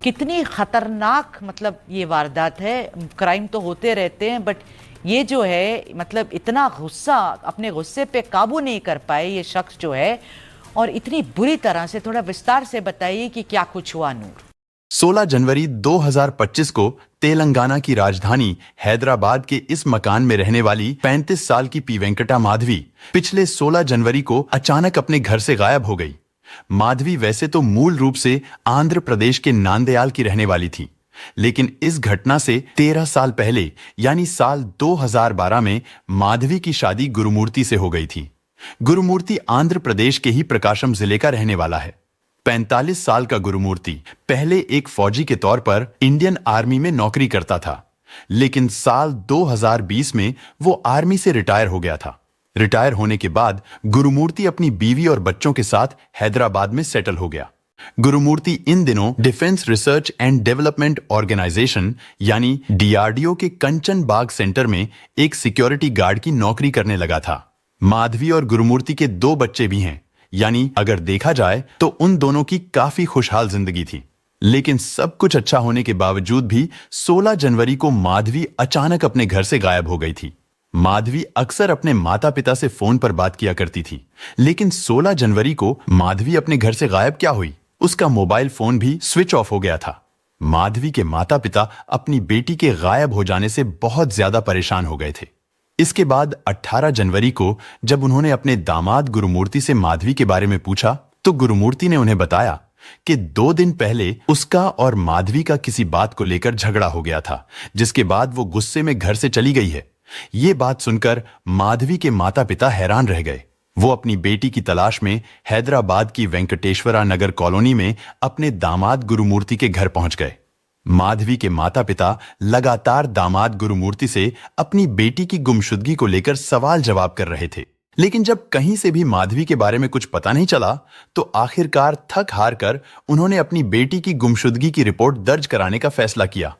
कितनी खतरनाक मतलब ये वारदात है। क्राइम तो होते रहते हैं, बट ये जो है मतलब इतना गुस्सा, अपने गुस्से पे काबू नहीं कर पाए ये शख्स जो है, और इतनी बुरी तरह से। थोड़ा विस्तार से बताइए कि क्या कुछ हुआ नूर। 16 जनवरी 2025 को तेलंगाना की राजधानी हैदराबाद के इस मकान में रहने वाली 35 साल की पी वेंकटा माधवी पिछले 16 जनवरी को अचानक अपने घर से गायब हो गई। माधवी वैसे तो मूल रूप से आंध्र प्रदेश के नांदयाल की रहने वाली थी, लेकिन इस घटना से 13 साल पहले यानी साल 2012 में माधवी की शादी गुरुमूर्ति से हो गई थी। गुरुमूर्ति आंध्र प्रदेश के ही प्रकाशम जिले का रहने वाला है। 45 साल का गुरुमूर्ति पहले एक फौजी के तौर पर इंडियन आर्मी में नौकरी करता था, लेकिन साल 2020 में वो आर्मी से रिटायर हो गया था। रिटायर होने के बाद गुरुमूर्ति अपनी बीवी और बच्चों के साथ हैदराबाद में सेटल हो गया। गुरुमूर्ति इन दिनों defence research and development organisation यानी डीआरडीओ के कंचन बाग सेंटर में एक सिक्योरिटी गार्ड की नौकरी करने लगा था। माधवी और गुरुमूर्ति के 2 बच्चे भी हैं, यानी अगर देखा जाए तो उन दोनों की काफी खुशहाल जिंदगी थी। लेकिन सब कुछ अच्छा होने के बावजूद भी 16 जनवरी को माधवी अचानक अपने घर से गायब हो गई थी। माधवी अक्सर अपने माता पिता से फोन पर बात किया करती थी, लेकिन 16 जनवरी को माधवी अपने घर से गायब क्या हुई? उसका मोबाइल फोन भी स्विच ऑफ हो गया था। माधवी के माता पिता अपनी बेटी के गायब हो जाने से बहुत ज्यादा परेशान हो गए थे। इसके बाद 18 जनवरी को जब उन्होंने अपने दामाद गुरुमूर्ति से माधवी के बारे में पूछा, तो गुरुमूर्ति ने उन्हें बताया कि 2 दिन पहले उसका और माधवी का किसी बात को लेकर झगड़ा हो गया था, जिसके बाद वो गुस्से में घर से चली गई है। ये बात सुनकर माधवी के माता पिता हैरान रह गए। वो अपनी बेटी की तलाश में हैदराबाद की वेंकटेश्वरा नगर कॉलोनी में अपने दामाद गुरुमूर्ति के घर पहुंच गए। माधवी के माता पिता लगातार दामाद गुरुमूर्ति से अपनी बेटी की गुमशुदगी को लेकर सवाल जवाब कर रहे थे, लेकिन जब कहीं से भी माधवी के बारे में कुछ पता नहीं चला, तो आखिरकार थक हार कर उन्होंने अपनी बेटी की गुमशुदगी की रिपोर्ट दर्ज कराने का फैसला किया।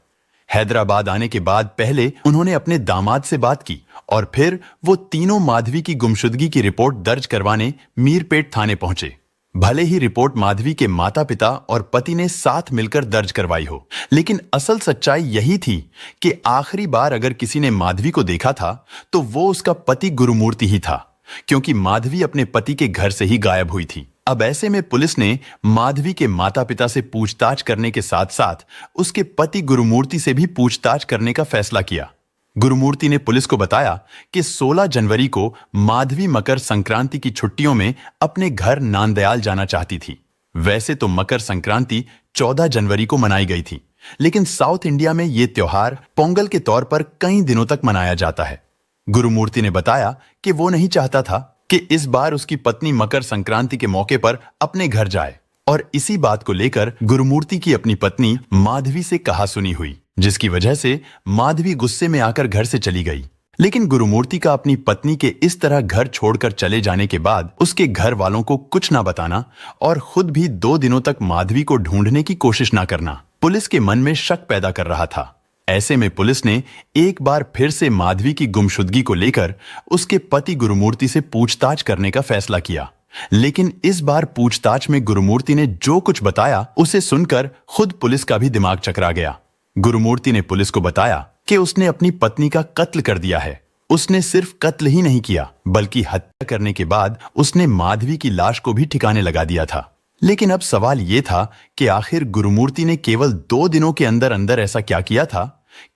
हैदराबाद आने के बाद पहले उन्होंने अपने दामाद से बात की और फिर वो तीनों माधवी की गुमशुदगी की रिपोर्ट दर्ज करवाने मीरपेट थाने पहुंचे। भले ही रिपोर्ट माधवी के माता पिता और पति ने साथ मिलकर दर्ज करवाई हो, लेकिन असल सच्चाई यही थी कि आखिरी बार अगर किसी ने माधवी को देखा था तो वो उसका पति गुरुमूर्ति ही था, क्योंकि माधवी अपने पति के घर से ही गायब हुई थी। अब ऐसे में पुलिस ने माधवी के माता पिता से पूछताछ करने के साथ साथ उसके पति गुरुमूर्ति से भी पूछताछ करने का फैसला किया। गुरुमूर्ति ने पुलिस को बताया कि 16 जनवरी को माधवी मकर संक्रांति की छुट्टियों में अपने घर नांदयाल जाना चाहती थी। वैसे तो मकर संक्रांति 14 जनवरी को मनाई गई थी, लेकिन साउथ इंडिया में यह त्योहार पोंगल के तौर पर कई दिनों तक मनाया जाता है। गुरुमूर्ति ने बताया कि वो नहीं चाहता था कि इस बार उसकी पत्नी मकर संक्रांति के मौके पर अपने घर जाए, और इसी बात को लेकर गुरुमूर्ति की अपनी पत्नी माधवी से कहासुनी हुई, जिसकी वजह से माधवी गुस्से में आकर घर से चली गई। लेकिन गुरुमूर्ति का अपनी पत्नी के इस तरह घर छोड़कर चले जाने के बाद उसके घर वालों को कुछ ना बताना और खुद भी 2 दिनों तक माधवी को ढूंढने की कोशिश ना करना पुलिस के मन में शक पैदा कर रहा था। ऐसे में पुलिस ने एक बार फिर से माधवी की गुमशुदगी को लेकर उसके पति गुरुमूर्ति से पूछताछ करने का फैसला किया, लेकिन इस बार पूछताछ में गुरुमूर्ति ने जो कुछ बताया उसे सुनकर खुद पुलिस का भी दिमाग चकरा गया। गुरुमूर्ति ने पुलिस को बताया कि उसने अपनी पत्नी का कत्ल कर दिया है। उसने सिर्फ कत्ल ही नहीं किया, बल्कि हत्या करने के बाद उसने माधवी की लाश को भी ठिकाने लगा दिया था। लेकिन अब सवाल यह था कि आखिर गुरुमूर्ति ने केवल 2 दिनों के अंदर अंदर ऐसा क्या किया था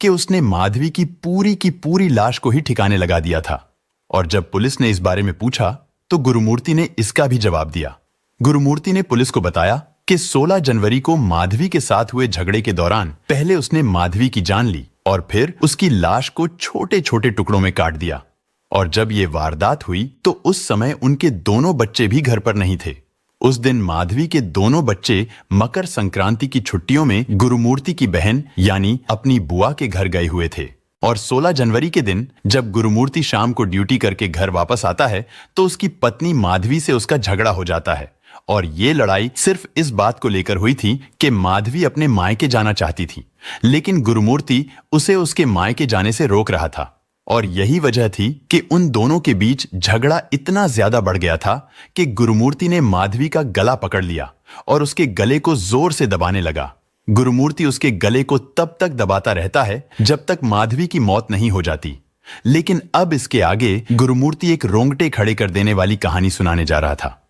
कि उसने माधवी की पूरी लाश को ही ठिकाने लगा दिया था। और जब पुलिस ने इस बारे में पूछा तो गुरुमूर्ति ने इसका भी जवाब दिया। गुरुमूर्ति ने पुलिस को बताया कि 16 जनवरी को माधवी के साथ हुए झगड़े के दौरान पहले उसने माधवी की जान ली और फिर उसकी लाश को छोटे छोटे टुकड़ों में काट दिया। और जब ये वारदात हुई तो उस समय उनके दोनों बच्चे भी घर पर नहीं थे। उस दिन माधवी के दोनों बच्चे मकर संक्रांति की छुट्टियों में गुरुमूर्ति की बहन यानी अपनी बुआ के घर गए हुए थे। और 16 जनवरी के दिन जब गुरुमूर्ति शाम को ड्यूटी करके घर वापस आता है तो उसकी पत्नी माधवी से उसका झगड़ा हो जाता है, और ये लड़ाई सिर्फ इस बात को लेकर हुई थी कि माधवी अपने मायके जाना चाहती थी, लेकिन गुरुमूर्ति उसे उसके मायके जाने से रोक रहा था। और यही वजह थी कि उन दोनों के बीच झगड़ा इतना ज्यादा बढ़ गया था कि गुरुमूर्ति ने माधवी का गला पकड़ लिया और उसके गले को जोर से दबाने लगा। गुरुमूर्ति उसके गले को तब तक दबाता रहता है जब तक माधवी की मौत नहीं हो जाती। लेकिन अब इसके आगे गुरुमूर्ति एक रोंगटे खड़े कर देने वाली कहानी सुनाने जा रहा था।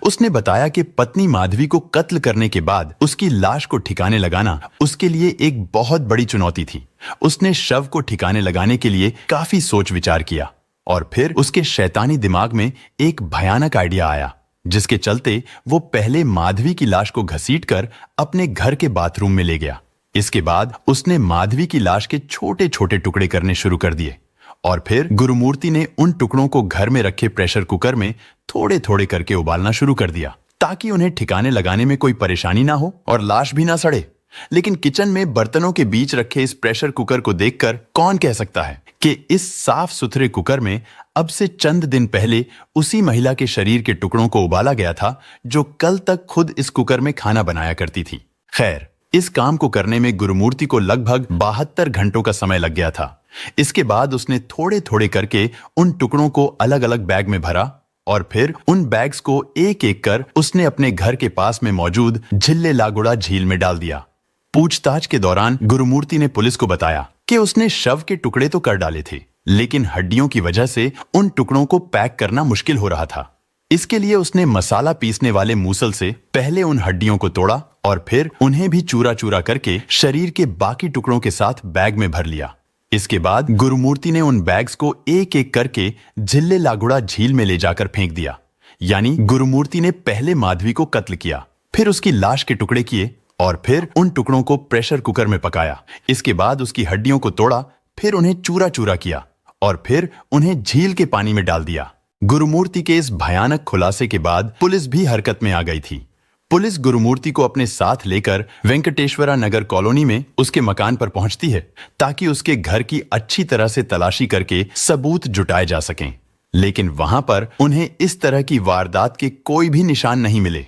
उसने बताया कि पत्नी माधवी को कत्ल करने के बाद उसकी लाश को ठिकाने लगाना उसके लिए एक बहुत बड़ी चुनौती थी। उसने शव को ठिकाने लगाने के लिए काफी सोच विचार किया और फिर उसके शैतानी दिमाग में एक भयानक आइडिया आया, जिसके चलते वो पहले माधवी की लाश को घसीटकर अपने घर के बाथरूम में ले गया। इसके बाद उसने माधवी की लाश के छोटे छोटे टुकड़े करने शुरू कर दिए और फिर गुरुमूर्ति ने उन टुकड़ों को घर में रखे प्रेशर कुकर में थोड़े थोड़े करके उबालना शुरू कर दिया, ताकि उन्हें ठिकाने लगाने में कोई परेशानी ना हो और लाश भी ना सड़े। लेकिन किचन में बर्तनों के बीच रखे इस प्रेशर कुकर को देखकर कौन कह सकता है कि इस साफ सुथरे कुकर में अब से चंद दिन पहले उसी महिला के शरीर के टुकड़ों को उबाला गया था जो कल तक खुद इस कुकर में खाना बनाया करती थी। खैर, इस काम को करने में गुरुमूर्ति को लगभग 72 घंटों का समय लग गया था। इसके बाद उसने थोड़े थोड़े करके उन टुकड़ों को अलग अलग बैग में भरा और फिर उन बैग्स को एक एक कर उसने अपने घर के पास में मौजूद झिल्ले लागुड़ा झील में डाल दिया। पूछताछ के दौरान गुरुमूर्ति ने पुलिस को बताया कि उसने शव के टुकड़े तो कर डाले थे, लेकिन हड्डियों की वजह से उन टुकड़ों को पैक करना मुश्किल हो रहा था। इसके लिए उसने मसाला पीसने वाले मूसल से पहले उन हड्डियों को तोड़ा और फिर उन्हें भी चूरा चूरा करके शरीर के बाकी टुकड़ों के साथ बैग में भर लिया। इसके बाद गुरुमूर्ति ने उन बैग्स को एक एक करके झिल्ले लागुड़ा झील में ले जाकर फेंक दिया। यानी गुरुमूर्ति ने पहले माधवी को कत्ल किया, फिर उसकी लाश के टुकड़े किए और फिर उन टुकड़ों को प्रेशर कुकर में पकाया। इसके बाद उसकी हड्डियों को तोड़ा, फिर उन्हें चूरा चूरा किया और फिर उन्हें झील के पानी में डाल दिया। गुरुमूर्ति के इस भयानक खुलासे के बाद पुलिस भी हरकत में आ गई थी। पुलिस गुरुमूर्ति को अपने साथ लेकर वेंकटेश्वरा नगर कॉलोनी में उसके मकान पर पहुंचती है, ताकि उसके घर की अच्छी तरह से तलाशी करके सबूत जुटाए जा सकें। लेकिन वहां पर उन्हें इस तरह की वारदात के कोई भी निशान नहीं मिले।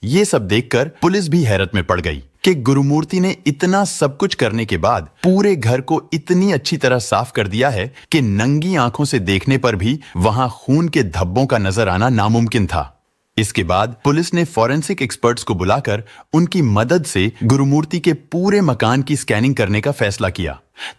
ये सब देखकर पुलिस भी हैरत में पड़ गई कि गुरुमूर्ति ने इतना सब कुछ करने के बाद पूरे घर को इतनी अच्छी तरह साफ कर दिया है कि नंगी आंखों से देखने पर भी वहां खून के धब्बों का नजर आना नामुमकिन था। इसके बाद पुलिस ने फॉरेंसिक एक्सपर्ट्स को बुलाकर उनकी मदद से गुरुमूर्ति के पूरे मकान की स्कैनिंग करने का फैसला किया,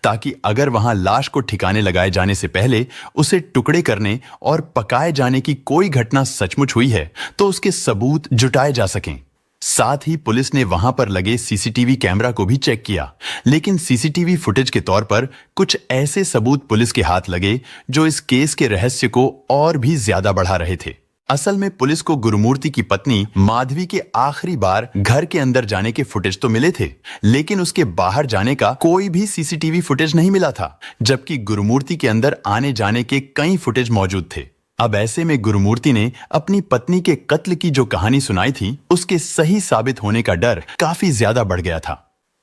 ताकि अगर वहां लाश को ठिकाने लगाए जाने से पहले उसे टुकड़े करने और पकाए जाने की कोई घटना सचमुच हुई है तो उसके सबूत जुटाए जा सकें। साथ ही पुलिस ने वहां पर लगे सीसीटीवी कैमरा को भी चेक किया, लेकिन सीसीटीवी फुटेज के तौर पर कुछ ऐसे सबूत पुलिस के हाथ लगे जो इस केस के रहस्य को और भी ज्यादा बढ़ा रहे थे। असल में पुलिस को गुरुमूर्ति की पत्नी माधवी के आखिरी बार घर के अंदर जाने के फुटेज तो मिले थे, लेकिन उसके बाहर जाने का कोई भी सीसीटीवी फुटेज नहीं मिला था, जबकि गुरुमूर्ति के अंदर आने जाने के कई फुटेज मौजूद थे। अब ऐसे में गुरुमूर्ति ने अपनी पत्नी के कत्ल की जो कहानी सुनाई थी, उसके सही साबित होने का डर काफी ज्यादा बढ़ गया था।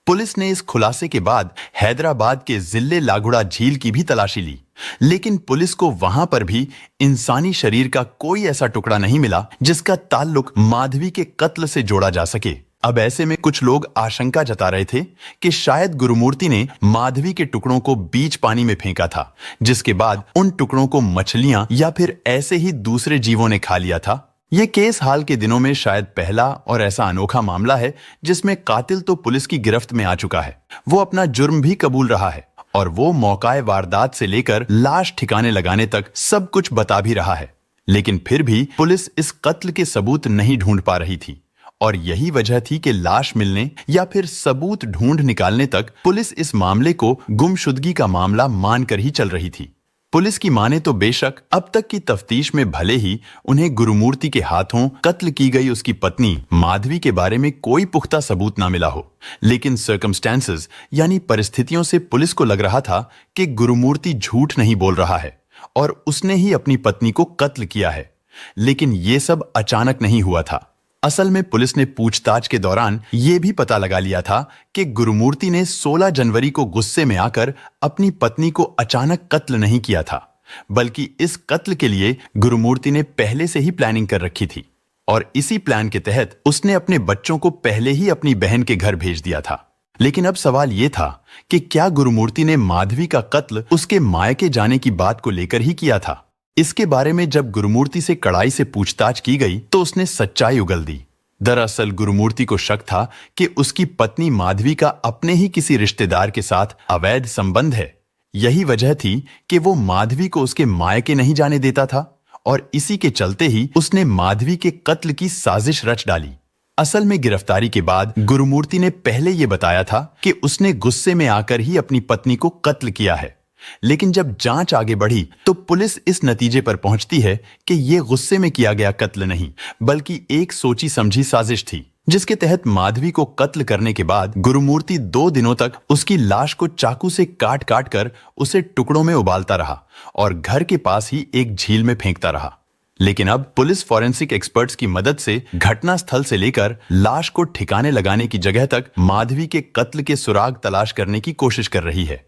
पुलिस ने इस खुलासे के बाद हैदराबाद के जिले लागुड़ा झील की भी तलाशी ली, लेकिन पुलिस को वहां पर भी इंसानी शरीर का कोई ऐसा टुकड़ा नहीं मिला जिसका ताल्लुक माधवी के कत्ल से जोड़ा जा सके। अब ऐसे में कुछ लोग आशंका जता रहे थे कि शायद गुरुमूर्ति ने माधवी के टुकड़ों को बीच पानी में फेंका था, जिसके बाद उन टुकड़ों को मछलियां या फिर ऐसे ही दूसरे जीवों ने खा लिया था। यह केस हाल के दिनों में शायद पहला और ऐसा अनोखा मामला है जिसमें कातिल तो पुलिस की गिरफ्त में आ चुका है, वो अपना जुर्म भी कबूल रहा है और वो मौकाए वारदात से लेकर लाश ठिकाने लगाने तक सब कुछ बता भी रहा है। लेकिन फिर भी पुलिस इस कत्ल के सबूत नहीं ढूंढ पा रही थी और यही वजह थी कि लाश मिलने या फिर सबूत ढूंढ निकालने तक पुलिस इस मामले को गुमशुदगी का मामला मानकर ही चल रही थी। पुलिस की माने तो बेशक अब तक की तफ्तीश में भले ही उन्हें गुरुमूर्ति के हाथों कत्ल की गई उसकी पत्नी माधवी के बारे में कोई पुख्ता सबूत ना मिला हो, लेकिन सर्कमस्टेंसेस यानी परिस्थितियों से पुलिस को लग रहा था कि गुरुमूर्ति झूठ नहीं बोल रहा है और उसने ही अपनी पत्नी को कत्ल किया है। लेकिन ये सब अचानक नहीं हुआ था। असल में पुलिस ने पूछताछ के दौरान यह भी पता लगा लिया था कि गुरुमूर्ति ने 16 जनवरी को गुस्से में आकर अपनी पत्नी को अचानक कत्ल नहीं किया था, बल्कि इस कत्ल के लिए गुरुमूर्ति ने पहले से ही प्लानिंग कर रखी थी और इसी प्लान के तहत उसने अपने बच्चों को पहले ही अपनी बहन के घर भेज दिया था। लेकिन अब सवाल यह था कि क्या गुरुमूर्ति ने माधवी का कत्ल उसके मायके जाने की बात को लेकर ही किया था। इसके बारे में जब गुरुमूर्ति से कड़ाई से पूछताछ की गई तो उसने सच्चाई उगल दी। दरअसल गुरुमूर्ति को शक था कि उसकी पत्नी माधवी का अपने ही किसी रिश्तेदार के साथ अवैध संबंध है। यही वजह थी कि वो माधवी को उसके मायके नहीं जाने देता था और इसी के चलते ही उसने माधवी के कत्ल की साजिश रच डाली। असल में गिरफ्तारी के बाद गुरुमूर्ति ने पहले ये बताया था कि उसने गुस्से में आकर ही अपनी पत्नी को कत्ल किया है, लेकिन जब जांच आगे बढ़ी तो पुलिस इस नतीजे पर पहुंचती है कि यह गुस्से में किया गया कत्ल नहीं बल्कि एक सोची समझी साजिश थी, जिसके तहत माधवी को कत्ल करने के बाद गुरुमूर्ति 2 दिनों तक उसकी लाश को चाकू से काट काट कर उसे टुकड़ों में उबालता रहा और घर के पास ही एक झील में फेंकता रहा। लेकिन अब पुलिस फॉरेंसिक एक्सपर्ट्स की मदद से घटना स्थल से लेकर लाश को ठिकाने लगाने की जगह तक माधवी के कत्ल के सुराग तलाश करने की कोशिश कर रही है।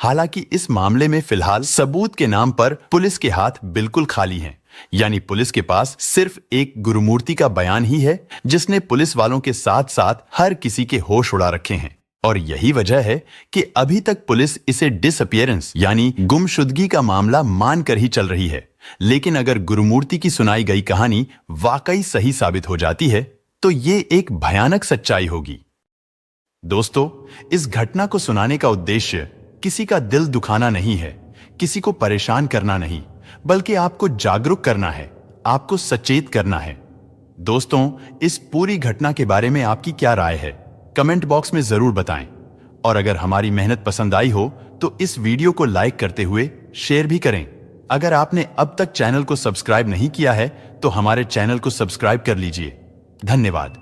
हालांकि इस मामले में फिलहाल सबूत के नाम पर पुलिस के हाथ बिल्कुल खाली हैं। यानी पुलिस के पास सिर्फ एक गुरुमूर्ति का बयान ही है जिसने पुलिस वालों के साथ साथ हर किसी के होश उड़ा रखे हैं। और यही वजह है कि अभी तक पुलिस इसे डिसअपीयरेंस यानी गुमशुदगी का मामला मानकर ही चल रही है। लेकिन अगर गुरुमूर्ति की सुनाई गई कहानी वाकई सही साबित हो जाती है तो ये एक भयानक सच्चाई होगी। दोस्तों, इस घटना को सुनाने का उद्देश्य किसी का दिल दुखाना नहीं है, किसी को परेशान करना नहीं, बल्कि आपको जागरूक करना है, आपको सचेत करना है। दोस्तों, इस पूरी घटना के बारे में आपकी क्या राय है, कमेंट बॉक्स में जरूर बताएं। और अगर हमारी मेहनत पसंद आई हो तो इस वीडियो को लाइक करते हुए शेयर भी करें। अगर आपने अब तक चैनल को सब्सक्राइब नहीं किया है तो हमारे चैनल को सब्सक्राइब कर लीजिए। धन्यवाद।